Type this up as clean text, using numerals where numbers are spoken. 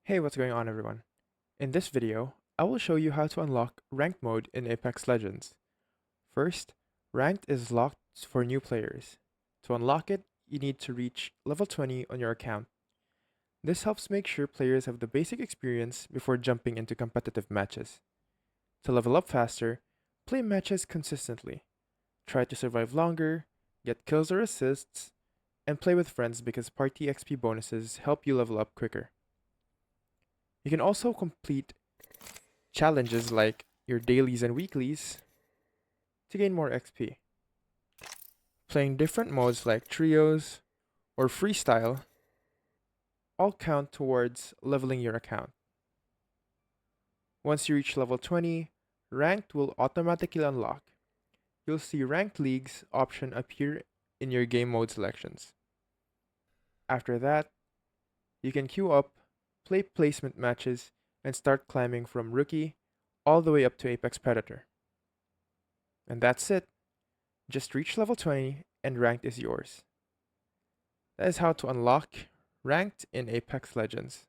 Hey, what's going on everyone? In this video, I will show you how to unlock Ranked mode in Apex Legends. First, Ranked is locked for new players. To unlock it, you need to reach level 20 on your account. This helps make sure players have the basic experience before jumping into competitive matches. To level up faster, play matches consistently. Try to survive longer, get kills or assists, and play with friends because party XP bonuses help you level up quicker. You can also complete challenges like your dailies and weeklies to gain more XP. Playing different modes like trios or freestyle all count towards leveling your account. Once you reach level 20, ranked will automatically unlock. You'll see ranked leagues option appear in your game mode selections. After that, you can queue up, play placement matches, and start climbing from rookie all the way up to Apex Predator. And that's it. Just reach level 20 and ranked is yours. That is how to unlock ranked in Apex Legends.